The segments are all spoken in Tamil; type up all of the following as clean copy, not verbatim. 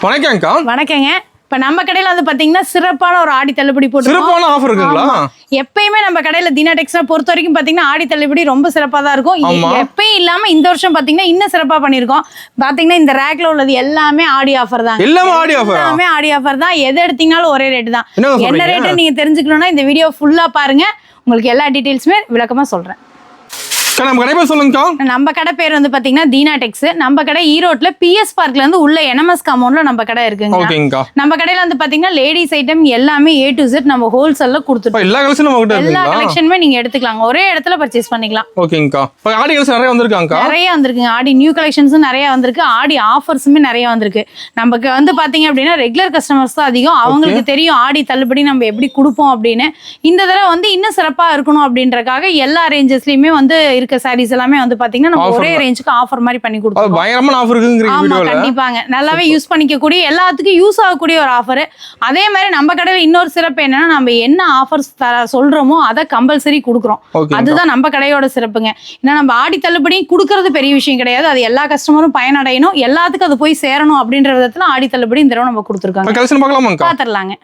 வணக்கம்க்கா. வணக்கங்க. இப்ப நம்ம கடையில வந்து பாத்தீங்கன்னா சிறப்பான ஒரு ஆடி தள்ளுபடி போட்டு சிறப்பான ஆஃபர் இருக்குங்களா? எப்பயுமே நம்ம கடையில தீனா டெக்ஸ்டைல்ஸ் பொறுத்த வரைக்கும் பாத்தீங்கன்னா ஆடி தள்ளுபடி ரொம்ப சிறப்பா தான் இருக்கும். எப்பயும் இல்லாம இந்த வருஷம் பாத்தீங்கன்னா இன்னும் சிறப்பா பண்ணிருக்கோம். பாத்தீங்கன்னா இந்த ரேக்ல உள்ளது எல்லாமே ஆடி ஆஃபர் தான். எல்லாமே ஆடி ஆஃபர். எல்லாமே ஆடி ஆஃபர் தான். எது எடுத்தீங்கனாலும் ஒரே ரேட் தான். என்ன ரேட் நீங்க தெரிஞ்சுக்கணும்னா இந்த வீடியோ ஃபுல்லா பாருங்க. உங்களுக்கு எல்லா டீடைல்ஸுமே விளக்கமா சொல்றேன். நம்ம கடை பேர் சொல்லுங்கக்கா. நம்ம கடை பேர் வந்து பாத்தீங்கன்னா தீனா டெக்ஸ். நம்ம கடை ஈரோட்ல பிஎஸ் பார்க்ல இருந்து உள்ள என்எம்எஸ் காம்பவுண்ட்ல நம்ம கடை இருக்குங்க. நம்ம கடையில வந்து பாத்தீங்கன்னா லேடிஸ் ஐட்டம் எல்லாமே A to Z நம்ம ஹோல்சேல்ல கொடுத்துட்டோம். எல்லா கலெக்ஷனுமே நீங்க எடுத்துக்கலாம். ஒரே இடத்துல பர்ச்சேஸ் பண்ணிக்கலாம். ஓகேங்கக்கா. இப்போ ஆடி கலெக்ஷன் நிறைய வந்திருக்காங்க. நிறைய வந்திருக்குங்க. ஆடி நியூ கலெக்ஷன்ஸும் நிறைய வந்திருக்கு. ஆடி ஆஃபர்ஸுமே நிறைய வந்திருக்கு. நமக்கு வந்து பாத்தீங்க அப்படின்னா ரெகுலர் கஸ்டமர்ஸ் தான் அதிகம். அவங்களுக்கு தெரியும் ஆடி தள்ளுபடி நம்ம எப்படி கொடுப்போம் அப்படின்னு. இந்த தடவை வந்து இன்னும் சிறப்பா இருக்கணும் அப்படின்றக்காக எல்லா ரேஞ்சஸ்லயுமே வந்து சாரீஸ் எல்லாமே வந்து பாத்தீங்கன்னா நம்ம ஒரே ரேஞ்சுக்கு ஆஃபர் மாதிரி பண்ணி கொடுத்தோம். பயங்கரமான ஆஃபர் இருக்குங்கறீங்க வீடியோல. கண்டிப்பாங்க. நல்லாவே யூஸ் பண்ணிக்க கூடிய எல்லாத்துக்கும் யூஸ் ஆகக்கூடிய ஒரு ஆஃபர். அதே மாதிரி நம்ம கடையில இன்னொரு சிறப்பு என்னன்னா நம்ம என்ன ஆஃபர்ஸ் சொல்றோமோ அதை கம்பல்சரி கொடுக்குறோம். அதுதான் நம்ம கடையோட சிறப்புங்க. ஏன்னா நம்ம ஆடி தள்ளுபடி கொடுக்கறது பெரிய விஷயம் கிடையாது. அது எல்லா கஸ்டமரும் பயனடையணும், எல்லாத்துக்கும் அது போய் சேரணும் அப்படின்ற விதத்துல ஆடி தள்ளுபடி இந்த தடவை நம்ம கொடுத்துருக்காங்க. கலெக்ஷன் பார்க்கலாமாங்க? பாத்துறலாங்க.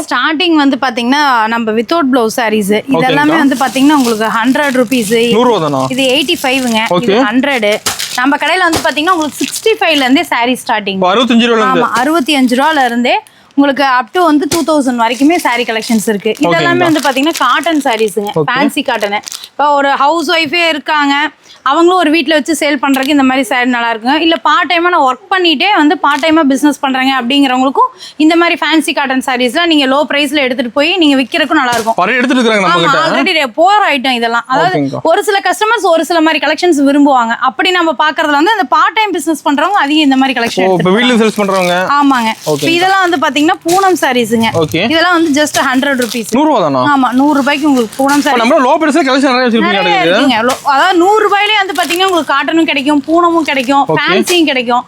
ஸ்டார்டிங் வந்து பாத்தீங்கன்னா நம்ம வித்தவுட் பிளவுஸ் சாரீஸ் இதெல்லாமே வந்து பாத்தீங்கன்னா உங்களுக்கு 100 rupees. இது 85ங்க. இது 100. நம்ம கடையில வந்து பாத்தீங்கன்னா உங்களுக்கு 65ல இருந்தே சாரீ ஸ்டார்டிங். 65 ரூபாயில இருந்தே உங்களுக்கு அப் டு வந்து 2000 வரைக்குமே சாரீ கலெக்ஷன்ஸ் இருக்கு. இதெல்லாமே வந்து பாத்தீங்கன்னா காட்டன் சாரீஸுங்க. Fancy cotton. இப்போ ஒரு ஹவுஸ் ஒய்ஃபே இருக்காங்க, அவங்களும் ஒரு வீட்டில் வச்சு சேல் பண்ணுறதுக்கு இந்த மாதிரி சாரீ நல்லா இருக்குங்க. இல்லை பார்ட் டைமாக நான் ஒர்க் பண்ணிகிட்டே வந்து பார்ட் டைமாக பிஸ்னஸ் பண்ணுறாங்க அப்படிங்கிறவங்களுக்கும் இந்த மாதிரி ஃபேன்சி காட்டன் சாரீஸ்லாம் நீங்கள் லோ ப்ரைஸில் எடுத்துகிட்டு போய் நீங்கள் விற்கிறதுக்கும் நல்லாயிருக்கும். ஆல்ரெடி போகிற ஐட்டம் இதெல்லாம். அதாவது ஒரு சில கஸ்டமர்ஸ் ஒரு சில மாதிரி கலெக்ஷன்ஸ் விரும்புவாங்க. அப்படி நம்ம பார்க்கறதுல வந்து இந்த பார்ட் டைம் பிஸ்னஸ் பண்ணுறவங்க அதிகம் இந்த மாதிரி கலெக்ஷன். ஆமாங்க. இதெல்லாம் வந்து பார்த்தீங்கன்னா பூனம் சாரீஸுங்க. இதெல்லாம் வந்து ஜஸ்ட் 100 rupees. 100 ஆமா, 100 ரூபாய்க்கு உங்களுக்கு பூனம் சாரீ. அதாவது 100 ரூபாயிலே வந்து பாத்தீங்கன்னா உங்களுக்கு காட்டனும் கிடைக்கும், பூனமும் கிடைக்கும், ஃபேன்சியும் கிடைக்கும்.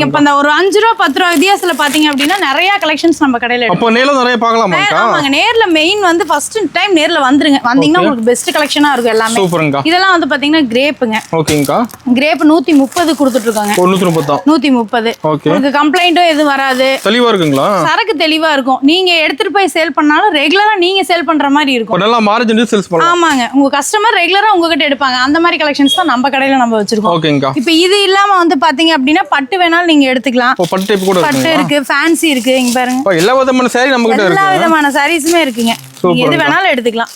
இப்ப இந்த ஒரு 5 ரூபா 10 ரூபா வித்தியாசத்துல பாத்தீங்க அப்படின்னா நிறைய கலெக்ஷன்ஸ் நம்ம கடையில இருக்கு. அப்ப நேர்ல நிறைய பார்க்கலாமா? ஆமாங்க. நேர்ல மெயின் வந்து ஃபர்ஸ்ட் டைம் நேர்ல வந்துருங்க. வந்தீங்கன்னா உங்களுக்கு பெஸ்ட் கலெக்ஷனா இருக்கும் எல்லாமே. இதெல்லாம் வந்து பாத்தீங்கன்னா கிரேப்புங்க. ஓகேங்கா. கிரேப் 130 கொடுத்துட்டு இருக்காங்க. 130. உங்களுக்கு கம்ப்ளைண்ட்டும் எதுவும் வராது. தெளிவா இருக்குங்களா? சரக்கு தெளிவா இருக்கும். நீங்க எடுத்துட்டு போய் சேல் பண்ணாலும் ரெகுலரா நீங்க சேல் பண்ற மாதிரி இருக்கும். நல்லா மார்ஜின் சேல்ஸ் பண்ணலாம். ஆமாங்க. உங்க கஸ்டமர் ரெகுலரா உங்ககிட்ட எடுப்பாங்க. அந்த மாதிரி கலெக்ஷன்ஸ் தான் நம்ம கடையில நம்ம வச்சிருக்கோம். இப்போ இது இல்லாம வந்து பாத்தீங்க அப்படின்னா பட்டு வேணாலும் நீங்க எடுத்துக்கலாம். பட்டு இருக்கு, ஃபேன்சி இருக்கு. இங்க பாருங்க, எல்லா விதமான சாரீ நம்ம கிட்ட இருக்கு. எல்லா விதமான சாரீஸுமே இருக்குங்க. எது வேணாலும் எடுத்துக்கலாம்.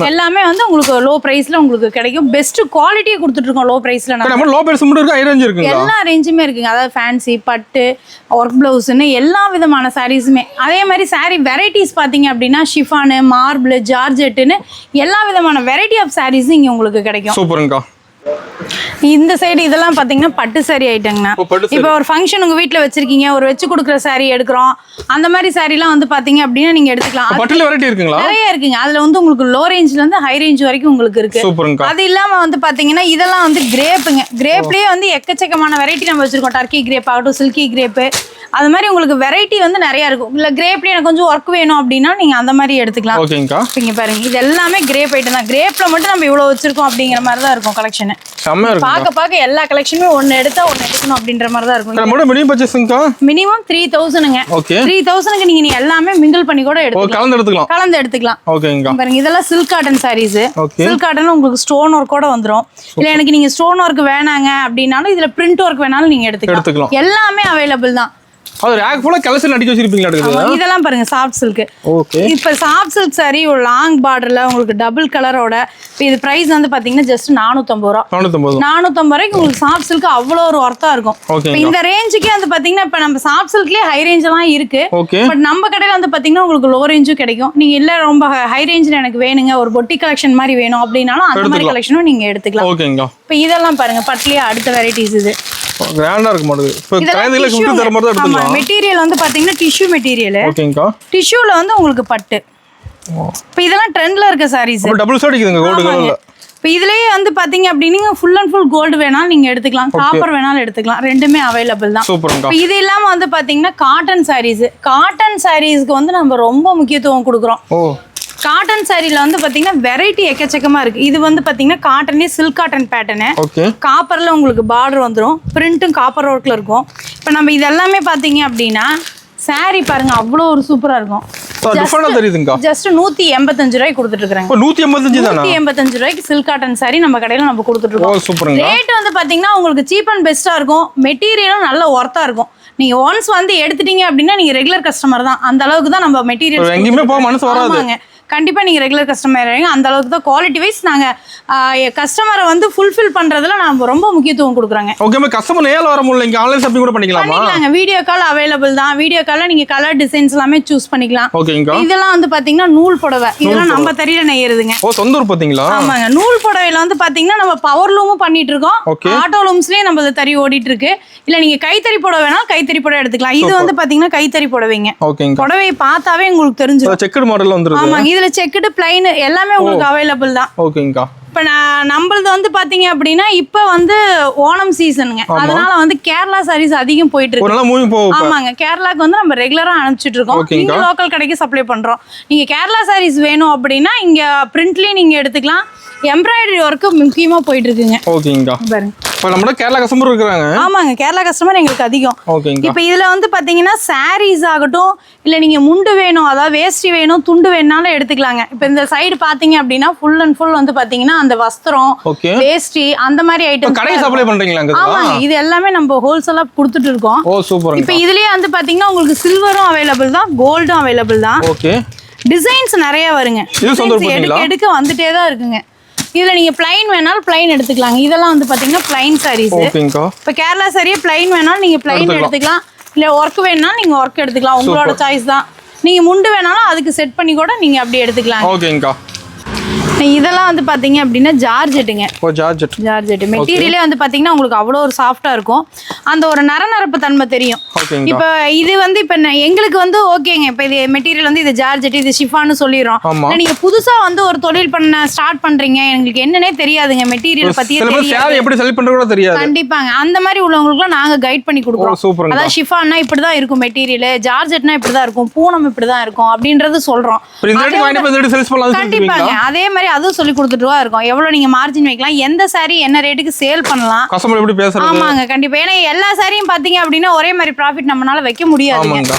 எல்லாமே வந்து உங்களுக்கு லோ பிரைஸ்ல உங்களுக்கு கிடைக்கும். பெஸ்ட் குவாலிட்டியை கொடுத்துட்டு இருக்கோம் லோ பிரைஸ்ல. நம்ம லோ பிரைஸ் மட்டும் இருக்கு, ஹை ரேஞ்ச் இருக்குங்க. எல்லா ரேஞ்சுமே இருக்குங்க. அதாவது ஃபேன்சி, பட்டு, ஒர்க் பிளவுஸ்னு எல்லா விதமான சாரீஸுமே. அதே மாதிரி சாரீ வெரைட்டிஸ் பாத்தீங்க அப்படின்னா ஷிஃபான், மார்பிள், ஜார்ஜெட்னு எல்லா விதமான வெரைட்டி ஆஃப் சாரீஸ் இங்க உங்களுக்கு கிடைக்கும். சூப்பர்ங்கா. இந்த சைடு இதெல்லாம் பாத்தீங்கன்னா பட்டு சாரி ஐட்டங்கண்ணா. இப்போ ஒரு ஃபங்க்ஷன் உங்க வீட்டுல வச்சிருக்கீங்க, ஒரு வச்சு கொடுக்குற சாரி எடுக்கிறோம், அந்த மாதிரி சாரி எல்லாம் வந்து பாத்தீங்க அப்படின்னா நீங்க எடுத்துக்கலாம். பட்டுல வெரைட்டி இருக்குங்களா? நிறைய இருக்குங்க. அதுல வந்து உங்களுக்கு லோ ரேஞ்ச்ல இருந்து ஹை ரேஞ்ச் வரைக்கும் உங்களுக்கு இருக்கு. அது இல்லாம வந்து பாத்தீங்கன்னா இதெல்லாம் வந்து கிரேப்புங்க. கிரேப்லயே வந்து எக்கச்சக்கமான வெரைட்டி நம்ம வச்சிருக்கோம். டர்க்கி கிரேப் ஆகட்டும், சில்கி கிரேப்பு, அது மாதிரி உங்களுக்கு வெரைட்டி வந்து நிறைய இருக்கும். இல்ல கிரேப்லயே எனக்கு கொஞ்சம் ஒர்க் வேணும் அப்படின்னா நீங்க அந்த மாதிரி எடுத்துக்கலாம். இங்க பாருங்க, இது எல்லாமே கிரேப் ஐட்டம் தான். கிரேப்ல மட்டும் நம்ம இவ்வளவு வச்சிருக்கோம் அப்படிங்கிற மாதிரி தான் இருக்கும் கலெக்ஷன். பாக்க எல்லா கலெக்ஷனுமே ஒன்னு எடுத்தா ஒன்னு எடுக்கணும் அப்படின்ற மாதிரி தான் இருக்கும். மினிமம் 3000ங்க. 3000க்கு நீங்க எல்லாமே மிங்கிள் பண்ணி கூட எடுத்துக்கலாம். கலந்து எடுத்துக்கலாம். பாருங்க, இதெல்லாம் silk cotton sarees. Silk cotton உங்களுக்கு ஸ்டோன் ஒர்க் கூட வந்துரும். இல்ல எனக்கு நீங்க ஸ்டோன் ஒர்க் வேணாங்க அப்படின்னாலும் இதுல பிரிண்ட் ஒர்க் வேணாலும் நீங்க எடுத்துக்கலாம். எல்லாமே அவைலபிள் தான். அது ரேக் ஃபுல்லா கலெக்ஷன் அடிச்சு வச்சிருப்பீங்களா? இதெல்லாம் பாருங்க சாஃப்ட் சில்க். இப்போ சாஃப்ட் சில்க் சாரி ஒரு லாங் பார்டர்ல உங்களுக்கு டபுள் கலரோட. இது பிரைஸ் வந்து பாத்தீங்கன்னா ஜஸ்ட் 450 ரூபா. 450 ரூபாய்க்கு உங்களுக்கு சாஃப்ட் சில்க் அவ்வளோ ஒரு ஒர்த்தா இருக்கும். இந்த ரேஞ்சுக்கே வந்து பாத்தீங்கன்னா இப்ப நம்ம சாஃப்ட் சில்க்லயே ஹை ரேஞ்ச் எல்லாம் இருக்கு. பட் நம்ம கடையில வந்து பாத்தீங்கன்னா உங்களுக்கு லோ ரேஞ்சும் கிடைக்கும். நீங்க இல்ல ரொம்ப ஹை ரேஞ்ச்ல எனக்கு வேணுங்க, ஒரு பொட்டி கலெக்ஷன் மாதிரி வேணும் அப்படின்னாலும் அந்த மாதிரி கலெக்ஷனும் நீங்க எடுத்துக்கலாம். இப்போ இதெல்லாம் பாருங்க, பட்லயே அடுத்த வெரைட்டிஸ். இது கிராண்டா இருக்கு மாடுது. இப்போ கையில சுட்டு தர மாதிரி தான் எடுத்துக்கலாம். மெட்டீரியல் வந்து பாத்தீங்கன்னா டிஷ்யூ மெட்டீரியல். ஓகேங்கா. டிஷ்யூல வந்து உங்களுக்கு பட்டு. இப்போ இதெல்லாம் ட்ரெண்ட்ல இருக்க சாரீஸ். டபுள் ஷேட் இருக்குங்க கோல்ட் கலர்ல. இப்போ இதுலயே வந்து பாத்தீங்க அப்படின்னா ஃபுல் அண்ட் ஃபுல் கோல்டு வேணாலும் நீங்க எடுத்துக்கலாம், காப்பர் வேணாலும் எடுத்துக்கலாம். ரெண்டுமே அவைலபிள் தான். இப்போ இது இல்லாம வந்து பாத்தீங்கன்னா காட்டன் சாரீஸ். காட்டன் சாரீஸ்க்கு வந்து நம்ம ரொம்ப முக்கியத்துவம் கொடுக்குறோம். காட்டன் சாரில வந்து பாத்தீங்கன்னா வெரைட்டி எக்கச்சக்கமா இருக்கு. இது வந்து பாத்தீங்கன்னா காட்டனே சில்க் காட்டன் பேட்டர்னு. காப்பர்ல உங்களுக்கு பார்டர் வந்துரும். பிரிண்ட்டும் காப்பர் ஒர்க்ல இருக்கும். இப்போ நம்ம இது எல்லாமே பார்த்தீங்க அப்படின்னா சாரி பாருங்க அவ்வளோ ஒரு சூப்பரா இருக்கும். ஜஸ்ட் 185 ரூபாய்க்கு கொடுத்துட்டு இருக்காங்க. 185 ரூபாய்க்கு சில்க் காட்டன் சாரி நம்ம கடையில நம்ம கொடுத்துட்டு இருக்கோம். ரேட் வந்து பாத்தீங்கன்னா உங்களுக்கு சீப் அண்ட் பெஸ்டா இருக்கும். மெட்டீரியலும் நல்ல ஒர்த்தா இருக்கும். நீங்க ஒன்ஸ் வந்து எடுத்துட்டீங்க அப்படின்னா நீங்க ரெகுலர் கஸ்டமர் தான். அந்த அளவுக்கு தான் நம்ம மெட்டீரியல் எங்கேயுமே போக மனசு வராது. கண்டிப்பா நீங்க ரெகுலர் கஸ்டமர் ஆறீங்க. அந்த அளவுக்கு தான் குவாலிட்டி வைஸ் நாங்க கஸ்டமரை வந்து ஃபுல்ஃபில் பண்றதுல நாம ரொம்ப முக்கியத்துவம் கொடுக்குறாங்க. ஓகே, கஸ்டமர் நேர்ல வர முடியல, இங்க ஆன்லைன் ஷாப்பிங் கூட பண்ணிக்கலாமா? பண்ணிக்கலாங்க. வீடியோ கால் அவைலபிள் தான். வீடியோ கால்ல நீங்க கலர் டிசைன்ஸ் எல்லாமே சூஸ் பண்ணிக்கலாம். ஓகேங்க. இதெல்லாம் வந்து பாத்தீங்கன்னா நூல் புடவை. இதெல்லாம் நம்ம தறியில நெய்யறதுங்க. ஓ, சொந்த ஊர் பாத்தீங்களா? ஆமாங்க. நூல் புடவையில வந்து பாத்தீங்கன்னா நம்ம பவர் லூமும் பண்ணிட்டு இருக்கோம். ஆட்டோ லூம்ஸ்லயே நம்ம தறி ஓடிட்டு இருக்கு. இல்ல நீங்க கைத்தறி புடவை வேணா கைத்தறி புடவை எடுத்துக்கலாம். இது வந்து பாத்தீங்கன்னா கைத்தறி புடவைங்க. புடவையை பார்த்தாவே உங்களுக்கு தெரிஞ்சிடும். செக்குடு மாடல்ல வந்துருது. ஆமாங்க. இதுல செக்குடு பிளைன் எல்லாமே உங்களுக்கு அவைலபிள் தான். ஓகேங்கா. இப்ப நம்மளது வந்து பாத்தீங்க அப்படின்னா இப்ப வந்து ஓணம் சீசனுங்க. அதனால வந்து கேரளா சாரீஸ் அதிகம் போயிட்டு இருக்கு. ஆமாங்க. கேரளாக்கு வந்து நம்ம ரெகுலரா அனுப்பிச்சிட்டு இருக்கோம். இங்க லோக்கல் கடைக்கு சப்ளை பண்றோம். நீங்க கேரளா சாரீஸ் வேணும் அப்படின்னா இங்க பிரிண்ட்லயும் நீங்க எடுத்துக்கலாம். எம்ப்ராய்டரி ஒர்க் முக்கியமா போயிட்டு இருக்குங்க. ஓகேங்கா. பாருங்க, இப்ப நம்ம கேரளா கஸ்டமர் இருக்காங்க. ஆமாங்க, கேரளா கஸ்டமர் எங்களுக்கு அதிகம். இப்ப இதுல வந்து பாத்தீங்கன்னா சாரீஸ் ஆகட்டும், இல்ல நீங்க முண்டு வேணும், அதாவது வேஷ்டி வேணும், துண்டு வேணாலும் எடுத்துக்கலாங்க. இப்ப இந்த சைடு பாத்தீங்க அப்படின்னா ஃபுல் அண்ட் ஃபுல் வந்து பாத்தீங்கன்னா அந்த வஸ்திரம், வேஷ்டி அந்த மாதிரி ஐட்டம் கடை சப்ளை பண்றீங்களா? ஆமாங்க. இது எல்லாமே நம்ம ஹோல்சேலா கொடுத்துட்டு இருக்கோம். ஓ சூப்பர். இப்ப இதுலயே வந்து பாத்தீங்கன்னா உங்களுக்கு சில்வரும் அவைலபிள் தான், கோல்டும் அவைலபிள் தான். ஓகே. டிசைன்ஸ் நிறைய வருங்க. எடுக்க வந்துட்டே தான் இருக்குங்க. இதுல நீங்க பிளைன் வேணாலும் பிளைன் எடுத்துக்கலாங்க. இதெல்லாம் வந்து பாத்தீங்கன்னா பிளைன் சாரீஸ். இப்ப கேரளா சாரியே பிளைன் வேணாலும் நீங்க பிளைன் எடுத்துக்கலாம். இல்ல ஒர்க் வேணாலும் நீங்க ஒர்க் எடுத்துக்கலாம். உங்களோட சாய்ஸ் தான். நீங்க முண்டு வேணாலும் அதுக்கு செட் பண்ணி கூட நீங்க அப்படி எடுத்துக்கலாம். ஓகேங்கா. இதெல்லாம் வந்து பாத்தீங்க அப்படின்னா ஜார்ஜெட்டுங்க. ஜார்ஜெட் மெட்டீரியலே வந்து பாத்தீங்கன்னா உங்களுக்கு அவ்வளோ ஒரு சாஃப்டா இருக்கும். அந்த ஒரு நரநரப்பு தன்மை தெரியும். இப்ப இது வந்து இப்ப எங்களுக்கு வந்து ஓகேங்க. இப்ப இது மெட்டீரியல் வந்து இது ஜார்ஜெட், இது ஷிஃபான்னு சொல்லிடுறோம். நீங்க புதுசா வந்து ஒரு தொழில் பண்ண ஸ்டார்ட் பண்றீங்க, எங்களுக்கு என்னன்னே தெரியாதுங்க, மெட்டீரியல் பத்தியே தெரியாது. கண்டிப்பாங்க. அந்த மாதிரி உள்ளவங்களுக்கு நாங்க கைட் பண்ணி கொடுக்குறோம். அதாவது ஷிஃபான்னா இப்படிதான் இருக்கும் மெட்டீரியல், ஜார்ஜெட்னா இப்படிதான் இருக்கும், பூனம் இப்படிதான் இருக்கும் அப்படின்றது சொல்றோம். கண்டிப்பாங்க. அதே மாதிரி அதுவும் சொல்லி கொடுத்துட்டுவா இருக்கும். எவ்வளவு நீங்க மார்ஜின் வைக்கலாம், எந்த சாரி என்ன ரேட்டுக்கு சேல் பண்ணலாம், கஸ்டமர் எப்படி பேசுறது. ஆமாங்க, கண்டிப்பா. ஏன்னா எல்லா சாரியும் பாத்தீங்க அப்படின்னா ஒரே மாதிரி ப்ராஃபிட் நம்மளால வைக்க முடியாது.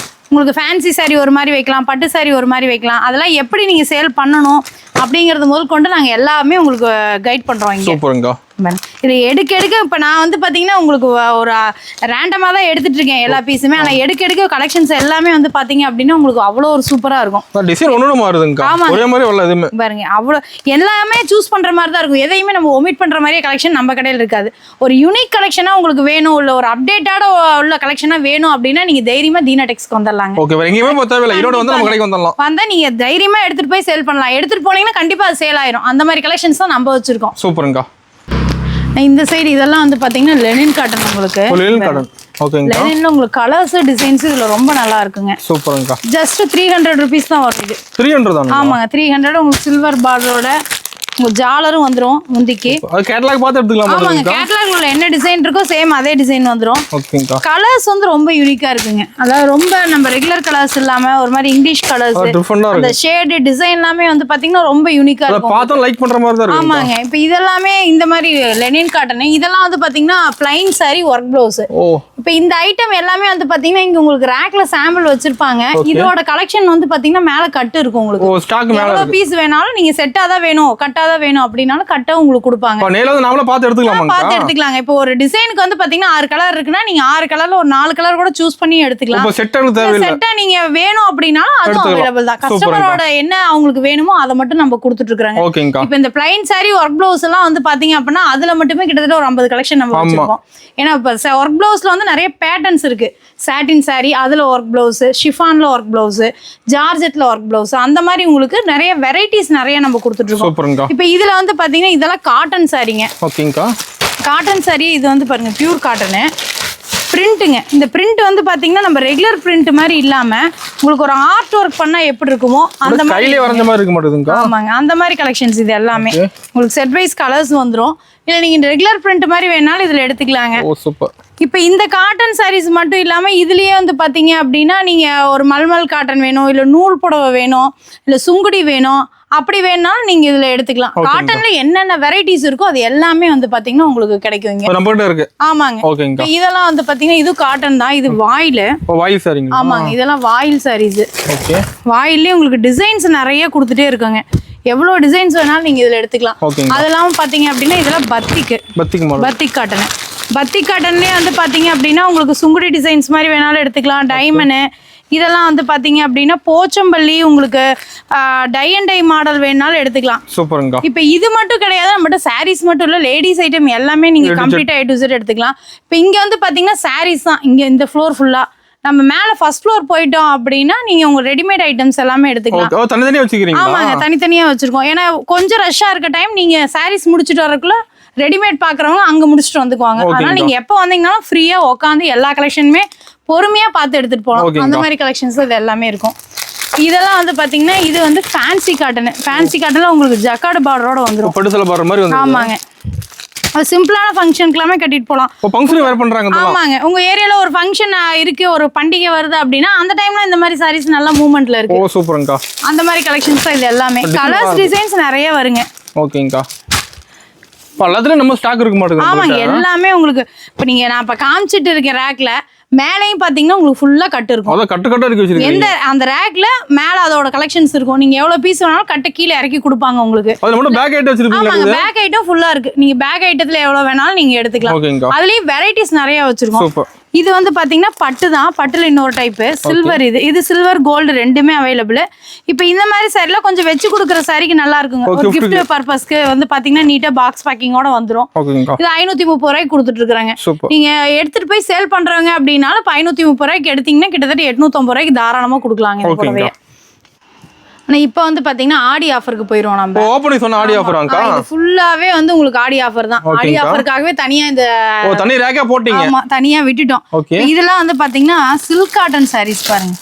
உங்களுக்கு ஃபேன்சி சாரி ஒரு மாதிரி வைக்கலாம், பட்டு சாரி ஒரு மாதிரி வைக்கலாம். அதெல்லாம் எப்படி நீங்க சேல் பண்ணணும் அப்படிங்கறது முதல் கொண்டு நாங்க எல்லாமே உங்களுக்கு கைட் பண்றோம் இங்க. சூப்பர்ங்க. இது எடுக்க இப்ப நான் வந்து பாத்தீங்கன்னா உங்களுக்கு ஒரு ரேண்டமா தான் எடுத்துட்டு இருக்கேன் எல்லா பீஸுமே. ஆனா எடுக்க கலெக்ஷன்ஸ் எல்லாமே வந்து பாத்தீங்க அப்படின்னா உங்களுக்கு அவ்வளவு ஒரு சூப்பரா இருக்கும். டிசைன் ஒண்ணு மாறுதுங்க. ஒரே மாதிரி வரல எதுமே. பாருங்க, அவ்வளவு எல்லாமே சூஸ் பண்ற மாதிரி தான் இருக்கும். எதையுமே நம்ம ஒமிட் பண்ற மாதிரியே கலெக்ஷன் நம்ம கடையில இருக்காது. ஒரு யூனிக் கலெக்ஷனா உங்களுக்கு வேணும், இல்ல ஒரு அப்டேட்டடா உள்ள கலெக்ஷனா வேணும் அப்படின்னா நீங்க தைரியமா தீனா டெக்ஸ்க்கு வந்துடலாங்க. ஓகே, வேற எங்கேயுமே போக தேவையில்லை. ஈரோடு வந்து நம்ம கடைக்கு வந்துடலாம். வந்தா நீங்க தைரியமா எடுத்துட்டு போய் சேல் பண்ணலாம். எடுத்துட்டு போனீங்கன்னா கண்டிப்பா அது சேல் ஆயிரும். அந்த மாதிரி கலெக்ஷன்ஸ் தான் நம்ம வச்சிருக்கோம். சூப்பருங்க. இந்த சைடு இதெல்லாம் வந்து பாத்தீங்கன்னா லெனின் காட்டன். உங்களுக்கு லெனின் காட்டன். ஓகேங்க. லெனின்ல உங்களுக்கு கலர்ஸ் டிசைன்ஸ் இதுல ரொம்ப நல்லா இருக்குங்க. சூப்பர்ங்க. ஜஸ்ட் 300 ரூபீஸ் தான் வருது. 300 தானா? ஆமாங்க, 300. உங்களுக்கு சில்வர் பார்டரோட உங்களுக்கு ஜாலரும் வந்துரும் முந்திக்கு. அது கேட்டலாக் பார்த்து எடுத்துக்கலாம். ஆமாங்க, கேட்டலாக்ல என்ன டிசைன் இருக்கோ சேம் அதே டிசைன் வந்துரும். ஓகேங்க. கலர்ஸ் வந்து ரொம்ப யூனிக்கா இருக்குங்க. அதாவது ரொம்ப நம்ம ரெகுலர் கலர்ஸ் இல்லாம ஒரு மாதிரி இங்கிலீஷ் கலர்ஸ், அந்த ஷேட் டிசைன் எல்லாமே வந்து பாத்தீங்கன்னா ரொம்ப யூனிக்கா இருக்கும். பார்த்தா லைக் பண்ற மாதிரி தான் இருக்கும். ஆமாங்க. இப்போ இதெல்லாமே இந்த மாதிரி லெனின் காட்டன். இதெல்லாம் வந்து பாத்தீங்கன்னா பிளைன் சாரி ஒர்க் ப்ளவுஸ். இப்போ இந்த ஐட்டம் எல்லாமே வந்து பாத்தீங்கன்னா இங்க உங்களுக்கு ரேக்ல சாம்பிள் வச்சிருப்பாங்க. இதோட கலெக்ஷன் வந்து பாத்தீங்கன்னா மேல கட்டு இருக்கும். உங்களுக்கு ஸ்டாக் மேல எவ்வளவு பீஸ் வேணாலும் நீங்க செட்டா தான் வேணும், கட்டா தான் வேணும் அப்படினாலும் கட்ட உங்களுக்கு கொடுப்பாங்க. நேரா நாமளே பார்த்து எடுத்துக்கலாமா? பார்த்து எடுத்துக்கலாங்க. இப்போ ஒரு டிசைனுக்கு வந்து பாத்தீங்கன்னா 6 கலர் இருக்குன்னா நீங்க 6 கலர்ல ஒரு 4 கலர் கூட சூஸ் பண்ணி எடுத்துக்கலாம். இப்போ செட்டா தேவையில்லை. செட்டா நீங்க வேணும் அப்படினாலும் அதுவும் அவேலபிள் தான். கஸ்டமரோட என்ன அவங்களுக்கு வேணுமோ அதை மட்டும் நம்ம கொடுத்துட்டு இருக்காங்க. இப்போ இந்த பிளைன் சாரி ஒர்க் ப்ளவுஸ் எல்லாம் வந்து பாத்தீங்க அப்படின்னா அதுல மட்டுமே கிட்டத்தட்ட ஒரு 50 கலெக்ஷன் நம்ம வச்சிருக்கோம். ஏன்னா இப்போ ஒர்க் ப்ளவுஸ்ல வந்து நிறைய பேட்டர்ன்ஸ் இருக்கு. சாட்டின் சாரி அதுல ஒர்க் ப்ளவுஸ், ஷிஃபான்ல ஒர்க் ப்ளவுஸ், ஜார்ஜெட்ல ஒர்க் ப்ளவுஸ், அந்த மாதிரி உங்களுக்கு நிறைய வெரைட்டிஸ் நிறைய நம்ம கொடுத்துட்டு இருக்கோம். இப்போ இதுல வந்து பாத்தீங்கன்னா இதெல்லாம் காட்டன் சாரிங்க. ஓகேங்கா. காட்டன் சாரி இது வந்து பாருங்க பியூர் காட்டனு. பிரிண்ட்டுங்க. இந்த பிரிண்ட் வந்து பாத்தீங்கன்னா நம்ம ரெகுலர் பிரிண்ட் மாதிரி இல்லாம உங்களுக்கு ஒரு ஆர்ட் ஒர்க் பண்ணா எப்படி இருக்குமோ அந்த மாதிரி கையிலே வரைஞ்ச மாதிரி இருக்க மாட்டேங்குதுங்க. ஆமாங்க, அந்த மாதிரி கலெக்ஷன்ஸ் இது எல்லாமே. உங்களுக்கு செட் வைஸ் கலர்ஸ் வந்துரும். இல்ல நீங்க ரெகுலர் பிரிண்ட் மாதிரி வேணாலும் இதுல எடுத்துக்கலாங்க. ஓ சூப்பர். இப்போ இந்த காட்டன் சாரீஸ் மட்டும் இல்லாமல் இதுலேயே வந்து பார்த்தீங்க அப்படின்னா நீங்கள் ஒரு மல்மல் காட்டன் வேணும், இல்லை நூல் புடவை வேணும், இல்லை சுங்குடி வேணும், அப்படி வேணாலும் நீங்க இதுல எடுத்துக்கலாம். காட்டன்ல என்னென்ன வெரைட்டிஸ் இருக்கோ அது எல்லாமே வந்து பாத்தீங்கன்னா உங்களுக்கு கிடைக்கும் இங்க. நம்மகிட்ட இருக்கு. ஆமாங்க. இதெல்லாம் வந்து பாத்தீங்கன்னா இது காட்டன் தான். இது வாயில். வாயில் சாரிங்க. ஆமாங்க. இதெல்லாம் வாயில் சாரீஸ். ஓகே. வாயிலே உங்களுக்கு டிசைன்ஸ் நிறைய கொடுத்துட்டே இருக்காங்க. எவ்வளவு டிசைன்ஸ் வேணாலும் நீங்க இதுல எடுத்துக்கலாம். அதெல்லாம் பாத்தீங்க அப்படின்னா இதெல்லாம் பத்திக் காட்டன். பத்திக் காட்டன்லயே வந்து பாத்தீங்க அப்படின்னா உங்களுக்கு சுங்குடி டிசைன்ஸ் மாதிரி வேணாலும் எடுத்துக்கலாம். டைமண்ட் இதெல்லாம் வந்து பாத்தீங்க அப்படின்னா போச்சம்பள்ளி உங்களுக்கு டை அண்ட் டை மாடல் வேணாலும் எடுத்துக்கலாம். சூப்பருங்க. இப்போ இது மட்டும் கிடையாது, நம்மகிட்ட சாரீஸ் மட்டும் இல்ல, லேடிஸ் ஐட்டம் எல்லாமே நீங்க கம்ப்ளீட்டா A to Z எடுத்துக்கலாம். இப்போ இங்க வந்து பாத்தீங்கன்னா சாரீஸ் தான். இங்க இந்த ஃப்ளோர் ஃபுல்லா நம்ம மேல ஃபர்ஸ்ட் ஃப்ளோர் போயிட்டோம் அப்படின்னா நீங்க உங்க ரெடிமேட் ஐட்டம்ஸ் எல்லாமே எடுத்துக்கலாம். தனித்தனியா வச்சுக்கிறீங்களா? ஆமாங்க, தனித்தனியா வச்சிருக்கோம். ஏன்னா கொஞ்சம் ரஷ்ஷா இருக்க டைம் நீங்க சாரீஸ் முடிச்சுட்டு வரக்குள்ள ரெடிமேட் பாக்குறவங்க அங்க முடிச்சுட்டு வந்துக்குவாங்க. அதனால நீங்க எப்போ வந்தீங்கன்னாலும் ஃப்ரீயா உட்காந்து எல்லா கலெக்ஷனுமே பொறுமையா பார்த்து எடுத்துட்டு போகலாம். அந்த மாதிரி கலெக்ஷன்ஸ் இது எல்லாமே இருக்கும். இதெல்லாம் வந்து பாத்தீங்கன்னா இது வந்து ஃபேன்சி காட்டன். ஃபேன்சி காட்டன்ல உங்களுக்கு ஜக்கார்டு பார்டரோட வந்துரும். பட்டுசல பார்டர் மாதிரி வந்து. ஆமாங்க. அது சிம்பிளான ஃபங்க்ஷனுக்குலாமே கட்டிட்டு போகலாம். ஃபங்க்ஷன் வேர் பண்றாங்க. ஆமாங்க. உங்க ஏரியால ஒரு ஃபங்க்ஷன் இருக்கு, ஒரு பண்டிகை வருது அப்படின்னா அந்த டைம்ல இந்த மாதிரி சாரீஸ் நல்லா மூவ்மெண்ட்ல இருக்கு. ஓ சூப்பர்ங்கா. அந்த மாதிரி கலெக்ஷன்ஸ் தான் இது எல்லாமே. கலர்ஸ் டிசைன்ஸ் நிறைய வருங்க. ஓகேங்கா. எல்லாத்துலயும் நம்ம ஸ்டாக் இருக்க மாட்டேங்குது. ஆமாங்க, எல்லாமே உங்களுக்கு இப்போ நீங்க நான் இப்போ காமிச்சிட்டு இருக்க ரேக்ல மேலையும் பாத்தீங்கன்னா உங்களுக்கு ஃபுல்லா கட்டு இருக்கும். அத கட்டு இருக்கு வச்சிருக்கீங்க. எந்த அந்த ரேக்ல மேல அதோட கலெக்ஷன்ஸ் இருக்கும். நீங்க எவ்வளவு பீஸ் வேணாலும் கட்ட கீழ இறக்கி கொடுப்பாங்க உங்களுக்கு. அது மட்டும் பேக் ஐட்டம் வச்சிருக்கீங்க. ஆமாங்க, பேக் ஐட்டம் ஃபுல்லா இருக்கு. நீங்க பேக் ஐட்டத்துல எவ்வளவு வேணாலும் நீங்க எடுத்துக்கலாம். அதுலயும் வெரைட்டிஸ் நிறைய வச்சிருக்கோம். சூப்பர். இது வந்து பாத்தீங்கன்னா பட்டு தான். பட்டுல இன்னொரு டைப் சில்வர். இது சில்வர் கோல்டு ரெண்டுமே அவைலபிள். இப்போ இந்த மாதிரி சாரில கொஞ்சம் வச்சு கொடுக்குற சாரிக்கு நல்லா இருக்குங்க. ஒரு gift பர்பஸ்க்கு வந்து பாத்தீங்கன்னா நீட்டா பாக்ஸ் பேக்கிங்கோட வந்துரும். இது 530 ரூபாய்க்கு கொடுத்துட்டு இருக்காங்க. நீங்க எடுத்துட்டு போய் சேல் பண்றவங்க அப்படின்னாலும் 530 ரூபாய்க்கு எடுத்தீங்கன்னா கிட்டத்தட்ட 850 ரூபாய்க்கு தாராளமா கொடுக்கலாங்க இந்த புடவைய. ஆனா இப்போ வந்து பாத்தீங்கன்னா ஆடி ஆஃபருக்கு போயிரோம் நம்ம. ஓபனிங் சொன்ன ஆடி ஆஃபர் ஆங்கா. இது ஃபுல்லாவே வந்து உங்களுக்கு ஆடி ஆஃபர் தான். ஆடி ஆஃபருக்காகவே தனியா இந்த தனி ரேக்கா போட்டீங்க. ஆமா, தனியா விட்டுட்டோம். இதெல்லாம் வந்து பாத்தீங்கன்னா சில்க் காட்டன் சாரீஸ் பாருங்க.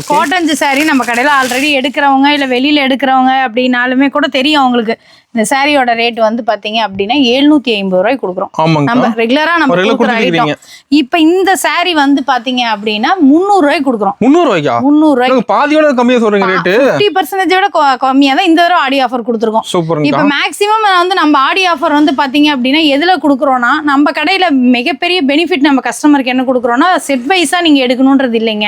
காட்டன்ஜ் சாரி நம்ம கடையில ஆல்ரெடி எடுக்கிறவங்க இல்ல வெளியில எடுக்கிறவங்க அப்படின்னாலுமே கூட தெரியும் அவங்களுக்கு. இந்த சாரியோட ரேட் வந்து பாத்தீங்க அப்படின்னா 750 ரூபாய்க்கு கொடுக்குறோம். நம்ம ரெகுலரா நம்ம கொடுக்குற ஐட்டம். இப்ப இந்த சாரி வந்து பாத்தீங்க அப்படின்னா 300 ரூபாய்க்கு கொடுக்குறோம். 300 ரூபாய்க்கா? 300 ரூபாய்க்கு பாதியோட கம்மியா சொல்றீங்க ரேட். 50% விட கம்மியா தான் இந்த தடவை ஆடி ஆஃபர் கொடுத்துருக்கோம். இப்ப மேக்ஸிமம் வந்து நம்ம ஆடி ஆஃபர் வந்து பாத்தீங்க அப்படின்னா எதுல கொடுக்குறோம்னா நம்ம கடையில மிகப்பெரிய பெனிஃபிட் நம்ம கஸ்டமருக்கு என்ன கொடுக்குறோம்னா செட் வைஸா நீங்க எடுக்கணும்ன்றது இல்லைங்க.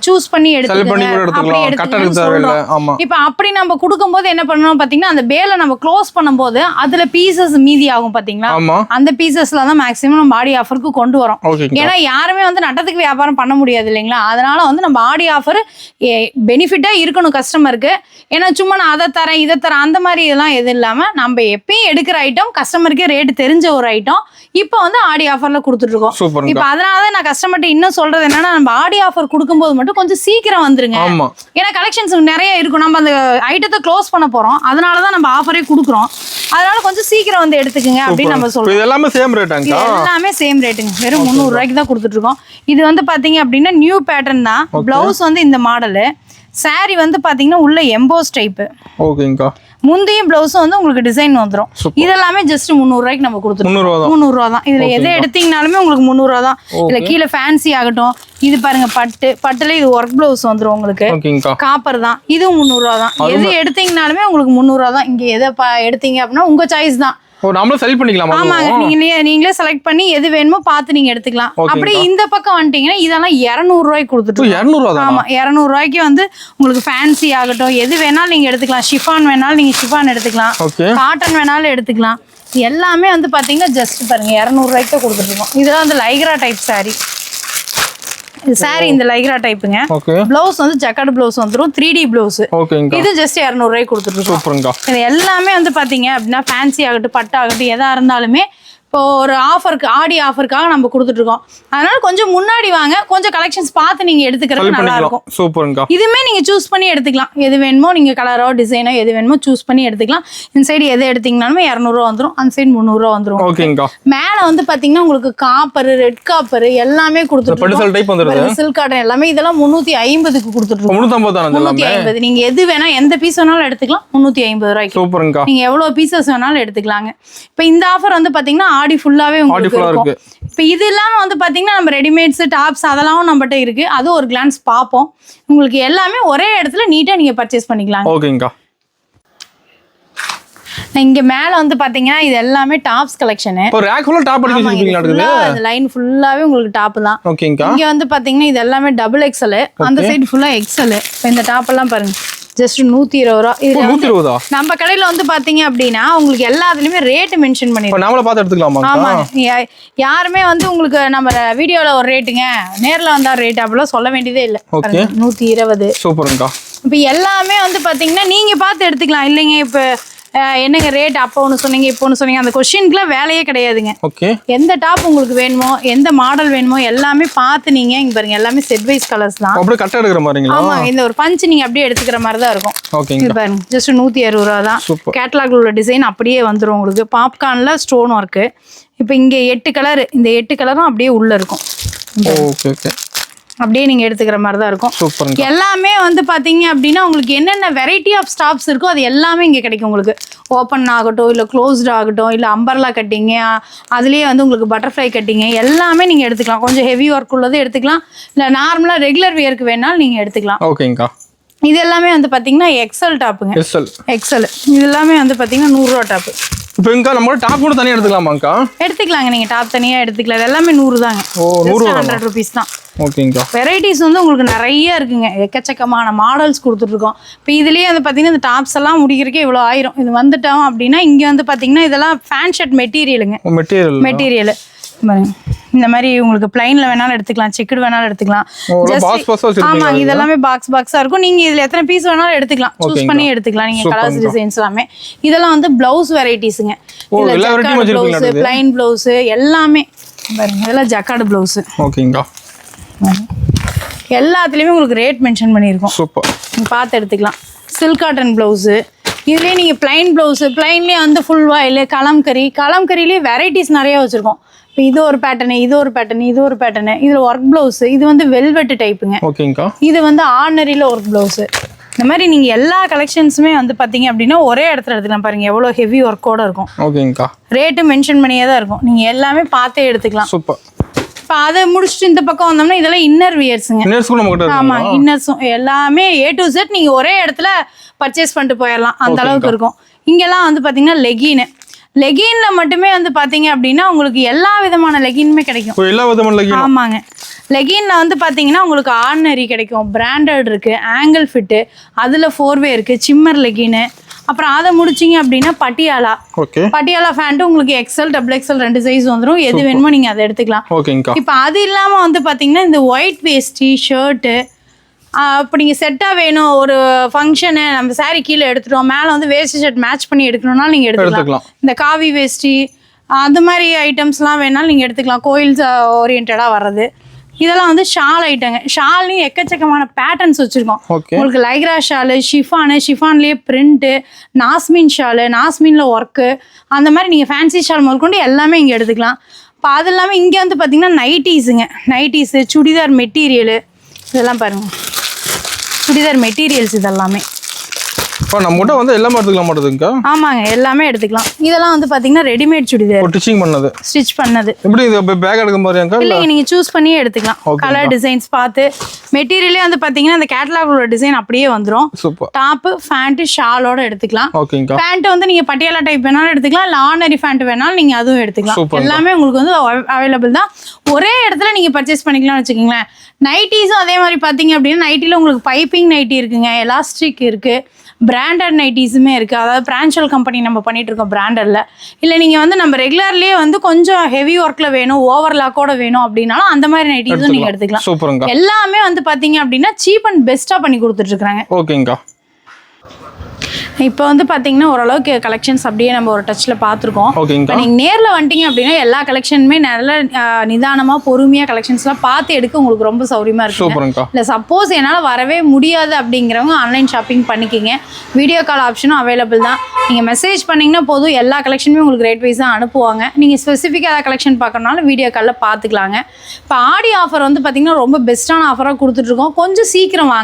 சூஸ் பண்ணி எடுத்துக்கலாம். இப்ப அப்படி நம்ம கொடுக்கும்போது என்ன பண்ணணும் பாத்தீங்கன்னா அந்த பேல நம்ம க்ளோஸ் பண்ணும்போது அதுல பீசஸ் மீதி ஆகும் பாத்தீங்களா? அந்த பீசஸ்ல தான் மேக்ஸிமம் நம்ம ஆடி ஆஃபருக்கு கொண்டு வரோம். ஏன்னா யாருமே வந்து நட்டத்துக்கு வியாபாரம் பண்ண முடியாது இல்லைங்களா? அதனால வந்து நம்ம ஆடி ஆஃபர் பெனிஃபிட்டா இருக்கணும் கஸ்டமருக்கு. ஏன்னா சும்மா நான் அதை தரேன் இதை தரேன் அந்த மாதிரி இதெல்லாம் எதுவும் இல்லாம நம்ம எப்பயும் எடுக்கிற ஐட்டம் கஸ்டமருக்கே ரேட் தெரிஞ்ச ஒரு ஐட்டம் இப்போ வந்து ஆடி ஆஃபர்ல கொடுத்துட்டு இருக்கோம். இப்ப அதனாலதான் நான் கஸ்டமர்கிட்ட இன்னும் சொல்றது என்னன்னா நம்ம ஆடி ஆஃபர் கொடுக்கும்போது மட்டும் கொஞ்சம் சீக்கிரம் வந்துருங்க. ஏன்னா கலெக்ஷன்ஸ் நிறைய இருக்கும். நம்ம அந்த ஐட்டத்தை க்ளோஸ் பண்ண போறோம். அதனாலதான் நம்ம ஆஃபரே கொடுக்குறோம். அதனால கொஞ்சம் சீக்கிரம் வந்து எடுத்துக்கங்க அப்படின்னு நம்ம சொல்றோம். எல்லாமே சேம் ரேட்டாங்க. எல்லாமே சேம் ரேட்டுங்க. வெறும் 300 ரூபாய்க்கு தான் கொடுத்துட்டு இருக்கோம். இது வந்து பாத்தீங்க அப்படின்னா நியூ பேட்டர்ன் தான். பிளவுஸ் வந்து இந்த மாடலு. சாரி வந்து பாத்தீங்கன்னா உள்ள எம்போஸ் டைப். ஓகேங்கா. முந்தையும் பிளவுஸும் வந்து உங்களுக்கு டிசைன் வந்துடும். இதெல்லாமே ஜஸ்ட் 300 ரூபாய்க்கு நம்ம கொடுத்துருக்கோம். 300 ரூபா தான். இதுல எதை எடுத்தீங்கனாலுமே உங்களுக்கு 300 ரூபா தான். இல்ல கீழே ஃபேன்சி ஆகட்டும். இது பாருங்க பட்டுல இது ஒர்க் பிளவுஸ் வந்துடும் உங்களுக்கு. காப்பர் தான். இதுவும் 300 ரூபா தான். எது எடுத்தீங்கனாலுமே உங்களுக்கு 300 ரூபா தான். இங்க எதை எடுத்தீங்க அப்படின்னா உங்க சாய்ஸ் தான். நாமளும் செலக்ட் பண்ணிக்கலாம். ஆமாங்க, நீங்களே செலக்ட் பண்ணி எது வேணுமோ பார்த்து நீங்க எடுத்துக்கலாம். அப்படி இந்த பக்கம் வந்துட்டீங்கன்னா இதெல்லாம் 200 ரூபாய்க்கு கொடுத்துட்டு. 200 ரூபா? ஆமா, 200 ரூபாய்க்கு வந்து உங்களுக்கு ஃபேன்சி ஆகட்டும் எது வேணாலும் நீங்க எடுத்துக்கலாம். ஷிஃபான் வேணாலும் நீங்க ஷிஃபான் எடுத்துக்கலாம். காட்டன் வேணாலும் எடுத்துக்கலாம். எல்லாமே வந்து பாத்தீங்கன்னா ஜஸ்ட் பாருங்க 200 ரூபாய்க்கு தான் கொடுத்துட்டு இருக்கோம். இதெல்லாம் வந்து லைக்ரா டைப் சாரி. சாரி இந்த லைக்ரா டைப்புங்க. பிளவுஸ் வந்து ஜக்கார்டு பிளவுஸ் வந்துரும். 3D blouse. இது ஜஸ்ட் 200 ரூபாய்க்கு கொடுத்துருக்கோம். இது எல்லாமே வந்து பாத்தீங்க அப்படின்னா ஃபேன்சி ஆகட்டும் பட்டு ஆகட்டும் எதா இருந்தாலுமே இப்போ ஒரு ஆஃபருக்கு ஆடி ஆஃபருக்காக நம்ம கொடுத்துட்டு இருக்கோம். அதனால கொஞ்சம் முன்னாடி வாங்க. கொஞ்சம் கலெக்ஷன்ஸ் பார்த்து நீங்க எடுத்துக்கிறது நல்லா இருக்கும். சூப்பர்ங்க. இதுமே நீங்க சூஸ் பண்ணி எடுத்துக்கலாம். எது வேணுமோ நீங்க கலரோ டிசைனோ எது வேணுமோ சூஸ் பண்ணி எடுத்துக்கலாம். இந்த சைடு எது எடுத்தீங்கனாலுமே 200 ரூபா வந்துடும். அந்த சைடு 300 ரூபா வந்துடும். மேல வந்து பாத்தீங்கன்னா உங்களுக்கு காப்பர் ரெட் காப்பர் எல்லாமே கொடுத்துருக்கோம். சில்க் காட்டன் எல்லாமே இதெல்லாம் 350க்கு கொடுத்துட்டு இருக்கோம். 350. நீங்க எது வேணா எந்த பீஸ் வேணாலும் எடுத்துக்கலாம். 350 ரூபாய்க்கு. நீங்க எவ்வளவு பீசஸ் வேணாலும் எடுத்துக்கலாங்க. இப்ப இந்த ஆஃபர் வந்து பாத்தீங்கன்னா ஆடி ஃபுல்லாவே உங்களுக்கு இருக்கும். இப்போ இது இல்லாம வந்து பாத்தீங்கன்னா நம்ம ரெடிமேட்ஸ் டாப்ஸ் அதெல்லாம் நம்மகிட்ட இருக்கு. அது ஒரு கிளான்ஸ் பார்ப்போம். உங்களுக்கு எல்லாமே ஒரே இடத்துல நீட்டா நீங்க பர்ச்சேஸ் பண்ணிக்கலாம். ஓகேங்கா. இங்க மேல வந்து பாத்தீங்கன்னா இது எல்லாமே டாப்ஸ் கலெக்ஷன். இப்போ ரேக் ஃபுல்லா டாப் அடிச்சு வச்சிருக்கீங்களா? இந்த லைன் ஃபுல்லாவே உங்களுக்கு டாப் தான். ஓகேங்கா. இங்க வந்து பாத்தீங்கன்னா இது எல்லாமே டபுள் எக்ஸ்எல், அந்த சைடு ஃபுல்லா எக்ஸ்எல். இப்போ இந்த டாப் எல்லாம் பாருங்க ஜஸ்ட் 120 ரூபா. இது 120. நம்ம கடையில வந்து பாத்தீங்க அப்படின்னா உங்களுக்கு எல்லாத்துலயுமே ரேட் மென்ஷன் பண்ணிருக்கோம். நாமளே பார்த்து எடுத்துக்கலாமா? ஆமா, யாருமே வந்து உங்களுக்கு நம்ம வீடியோல ஒரு ரேட்டுங்க நேர்ல வந்தா ரேட் அப்படிலாம் சொல்ல வேண்டியதே இல்ல. 120. சூப்பர்ங்கா. இப்போ எல்லாமே வந்து பாத்தீங்கன்னா நீங்க பார்த்து எடுத்துக்கலாம். இல்லைங்க இப்போ என்னங்க ரேட் அப்போ ஒன்று சொன்னீங்க இப்போ ஒன்று சொன்னீங்க அந்த கொஸ்டின்க்குலாம் வேலையே கிடையாதுங்க. ஓகே. எந்த டாப் உங்களுக்கு வேணுமோ எந்த மாடல் வேணுமோ எல்லாமே பார்த்து நீங்க இங்க பாருங்க எல்லாமே செட் வைஸ் கலர்ஸ் தான். அப்படியே கட் எடுக்கிற மாதிரிங்களா? ஆமா, இந்த ஒரு பஞ்ச் நீங்க அப்படியே எடுத்துக்கிற மாதிரி தான் இருக்கும். ஓகேங்க. இது பாருங்க ஜஸ்ட் 160 ரூபா தான். கேட்டலாக்ல உள்ள டிசைன் அப்படியே வந்துரும் உங்களுக்கு. பாப்கார்ன்ல ஸ்டோன் ஒர்க். இப்போ இங்க 8 கலர், இந்த 8 கலரும் அப்படியே உள்ள இருக்கும். Okay okay. அப்படியே நீங்க எடுத்துக்கிற மாதிரி தான் இருக்கும். எல்லாமே வந்து பாத்தீங்க அப்படின்னா உங்களுக்கு என்னென்ன வெரைட்டி ஆஃப் ஸ்டாப்ஸ் இருக்கோ அது எல்லாமே இங்க கிடைக்கும். உங்களுக்கு ஓப்பன் ஆகட்டும், இல்ல க்ளோஸ்ட் ஆகட்டும், இல்ல அம்பர்லா கட்டிங்க, அதுலயே வந்து உங்களுக்கு பட்டர்ஃப்ளை கட்டிங்க எல்லாமே நீங்க எடுத்துக்கலாம். கொஞ்சம் ஹெவி ஒர்க் உள்ளது எடுத்துக்கலாம், இல்ல நார்மலா ரெகுலர் வியருக்கு வேணாலும் நீங்க எடுத்துக்கலாம். ஓகேங்கா. இது எல்லாமே வந்து பாத்தீங்கன்னா எக்ஸல் டாப்புங்க. எக்ஸல் இது எல்லாமே வந்து பாத்தீங்கன்னா 100 ரூபா டாப். இப்போ இங்க நம்ம டாப் கூட தனியா எடுத்துக்கலாமாங்கா? எடுத்துக்கலாங்க, நீங்க டாப் தனியா எடுத்துக்கலாம். இது எல்லாமே 100 தாங்க. 100 ரூபீஸ் தான். ஓகேங்கா. வெரைட்டிஸ் வந்து உங்களுக்கு நிறைய இருக்குங்க. எக்கச்சக்கமான மாடல்ஸ் கொடுத்துட்டு இருக்கோம். இப்போ இதுலயே வந்து பாத்தீங்கன்னா இந்த டாப்ஸ் எல்லாம் முடிக்கிறதுக்கே இவ்வளோ ஆயிரும். இது வந்துட்டோம் அப்படின்னா இங்க வந்து பாத்தீங்கன்னா இதெல்லாம் ஃபேன் ஷர்ட் மெட்டீரியலுங்க. மெட்டீரியல் இந்த மாதிரி உங்களுக்கு பிளைன்ல வேணாலும் எடுத்துக்கலாம், செக்குடு வேணாலும் எடுத்துக்கலாம். ஆமா, இதெல்லாமே பாக்ஸ் பாக்ஸா இருக்கும். நீங்க இதுல எத்தனை பீஸ் வேணாலும் எடுத்துக்கலாம், சூஸ் பண்ணி எடுத்துக்கலாம் நீங்க. கலர்ஸ் டிசைன்ஸ் எல்லாமே இதெல்லாம் வந்து பிளவுஸ் வெரைட்டிஸ்ங்க. இதுல ஜக்கார்ட் பிளவுஸ், பிளைன் பிளவுஸ் எல்லாமே பாருங்க. இதெல்லாம் ஜக்கார்ட் பிளவுஸ். ஓகேங்கா. எல்லாத்துலயுமே உங்களுக்கு ரேட் மென்ஷன் பண்ணியிருக்கோம். சூப்பர். நீங்க பார்த்து எடுத்துக்கலாம். சில்க் காட்டன் பிளவுஸ், இதுலயே நீங்க பிளைன் பிளவுஸ், பிளைன்லயே வந்து ஃபுல் வாயில், கலம்கரியிலேயே வெரைட்டிஸ் நிறைய வச்சிருக்கோம். இது ஒரு பேட்டர்ன், இது ஒரு பேட்டர்ன், இது ஒரு பேட்டர்ன். இதுல ஒர்க் பிளவுஸ், இது வந்து வெல்வெட் டைப்புங்க. ஓகேங்கா. இது வந்து ஆர்டினரியில ஒர்க் பிளவுஸ். இந்த மாதிரி நீங்க எல்லா கலெக்ஷன்ஸுமே வந்து பாத்தீங்க அப்படின்னா ஒரே இடத்துல எடுத்துக்கலாம். பாருங்க எவ்வளவு ஹெவி ஒர்க்கோட இருக்கும். ஓகேங்கா. ரேட்டு மென்ஷன் பண்ணியே தான் இருக்கும். நீங்க எல்லாமே பார்த்தே எடுத்துக்கலாம். சூப்பர். இப்போ அதை முடிச்சுட்டு இந்த பக்கம் வந்தோம்னா இதெல்லாம் இன்னர் வியர்ஸுங்க. ஆமா, இன்னர்ஸும் எல்லாமே A to Z நீங்க ஒரே இடத்துல பர்ச்சேஸ் பண்ணிட்டு போயிடலாம். அந்த அளவுக்கு இருக்கும். இங்கெல்லாம் வந்து பாத்தீங்கன்னா லெகின்ல மட்டுமே வந்து பாத்தீங்க அப்படின்னா உங்களுக்கு எல்லா விதமான லெகினுமே கிடைக்கும். எல்லா விதமான லெகின். ஆமாங்க. லெகின்ல வந்து பாத்தீங்கன்னா உங்களுக்கு ஆர்டினரி கிடைக்கும், பிராண்டட் இருக்கு, ஆங்கிள் ஃபிட்டு, அதுல 4வே இருக்கு, சிம்மர் லெகின். அப்புறம் அதை முடிச்சிங்க அப்படின்னா பட்டியாலா. பட்டியாலா ஃபேண்ட் உங்களுக்கு எக்ஸ்எல், டபுள் எக்ஸ்எல் 2 சைஸ் வந்துடும். எது வேணுமோ நீங்க அதை எடுத்துக்கலாம். இப்போ அது இல்லாம வந்து பாத்தீங்கன்னா இந்த ஒயிட் வேஸ்டி ஷர்ட்டு, இப்போ நீங்கள் செட்டாக வேணும் ஒரு ஃபங்க்ஷனு, நம்ம சாரீ கீழே எடுத்துட்டோம், மேலே வந்து வேஸ்டி ஷர்ட் மேட்ச் பண்ணி எடுக்கணும்னா நீங்கள் எடுத்துக்கலாம். இந்த காவி வேஸ்டி அந்த மாதிரி ஐட்டம்ஸ்லாம் வேணாலும் நீங்கள் எடுத்துக்கலாம். கோயில்ஸ் ஓரியன்டாக வர்றது இதெல்லாம் வந்து ஷால் ஐட்டங்க. ஷால்லையும் எக்கச்சக்கமான பேட்டர்ன்ஸ் வச்சுருக்கோம். உங்களுக்கு லைக்ரா ஷாலு, ஷிஃபான்லேயே பிரிண்ட்டு, நாஸ்மின் ஷாலு, நாஸ்மின்ல ஒர்க்கு, அந்த மாதிரி நீங்கள் ஃபேன்சி ஷால் முதற்கொண்டு எல்லாமே இங்கே எடுத்துக்கலாம். இப்போ அது இல்லாமல் இங்கே வந்து பார்த்தீங்கன்னா நைட்டீஸு, சுடிதார் மெட்டீரியலு, இதெல்லாம் பாருங்கள், சுடிதார் மெட்டீரியல்ஸ் இதெல்லாமே. இப்போ நம்மகிட்ட வந்து எல்லாமே எடுத்துக்கலாம் மாட்டேதுங்க. ஆமாங்க, எல்லாமே எடுத்துக்கலாம். இதெல்லாம் வந்து பாத்தீங்கன்னா ரெடிமேட் சுடிதார், ஸ்டிச் பண்ணது. எப்படி இது பேக் எடுக்க மாதிரியாங்க? இல்லைங்க, நீங்க சூஸ் பண்ணியே எடுத்துக்கலாம். கலர் டிசைன்ஸ் பார்த்து மெட்டீரியலே வந்து பாத்தீங்கன்னா இந்த கேட்டலாக்ல டிசைன் அப்படியே வந்துரும். டாப், பேண்ட், ஷாலோட எடுத்துக்கலாம். பேண்ட் வந்து நீங்க பட்டியாலா டைப் வேணாலும் எடுத்துக்கலாம், இல்ல ஆர்டினரி பேண்ட் வேணாலும் நீங்க அதுவும் எடுத்துக்கலாம். எல்லாமே உங்களுக்கு வந்து அவைலபிள் தான். ஒரே இடத்துல நீங்க பர்ச்சேஸ் பண்ணிக்கலாம்னு வச்சுக்கோங்களேன். நைட்டிஸும் அதே மாதிரி பாத்தீங்க அப்படின்னா நைட்டில உங்களுக்கு பைப்பிங் நைட்டி இருக்குங்க, எலாஸ்டிக் இருக்கு, பிராண்டட் நைட்டிஸுமே இருக்குது. அதாவது பிரான்சல் கம்பெனி நம்ம பண்ணிட்டு இருக்கோம் பிராண்டட்ல. இல்லை நீங்கள் வந்து நம்ம ரெகுலர்லேயே வந்து கொஞ்சம் ஹெவி ஒர்க்கில் வேணும், ஓவர்லாக்கோட வேணும் அப்படின்னாலும் அந்த மாதிரி நைட்டிஸும் நீங்கள் எடுத்துக்கலாம். எல்லாமே வந்து பார்த்தீங்க அப்படின்னா சீப் அண்ட் பெஸ்ட்டாக பண்ணி கொடுத்துட்ருக்காங்க. ஓகேங்கா. இப்போ வந்து பார்த்தீங்கன்னா ஓரளவுக்கு கலெக்ஷன்ஸ் அப்படியே நம்ம ஒரு டச்சில் பார்த்துருக்கோம். நீங்கள் நேரில் வந்துட்டீங்க அப்படின்னா எல்லா கலெக்ஷனுமே நல்ல நிதானமாக பொறுமையாக கலெக்ஷன்ஸ்லாம் பார்த்து எடுக்க உங்களுக்கு ரொம்ப சௌரியமாக இருக்கும். இல்லை சப்போஸ் என்னால் வரவே முடியாது அப்படிங்கிறவங்க ஆன்லைன் ஷாப்பிங் பண்ணிக்கிங்க. வீடியோ கால் ஆப்ஷனும் அவைலபிள் தான். நீங்கள் மெசேஜ் பண்ணிங்கன்னா போதும், எல்லா கலெக்ஷனுமே உங்களுக்கு ரேட் வைஸாக அனுப்புவாங்க. நீங்கள் ஸ்பெசிஃபிக்காக ஏதாவது கலெக்ஷன் பார்க்கறனாலும் வீடியோ காலில் பார்த்துக்கலாங்க. இப்போ ஆடி ஆஃபர் வந்து பார்த்தீங்கன்னா ரொம்ப பெஸ்ட்டான ஆஃபராக கொடுத்துட்ருக்கோம். கொஞ்சம் சீக்கிரம்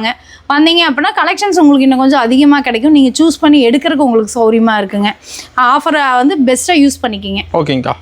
வந்தீங்க அப்படின்னா கலெக்ஷன்ஸ் உங்களுக்கு இன்னும் கொஞ்சம் அதிகமாக கிடைக்கும். நீங்கள் சூஸ் பண்ணி எடுக்கிறதுக்கு உங்களுக்கு சௌரியமாக இருக்குங்க. ஆஃபரை வந்து பெஸ்ட்டாக யூஸ் பண்ணிக்கிங்க. ஓகேங்கா.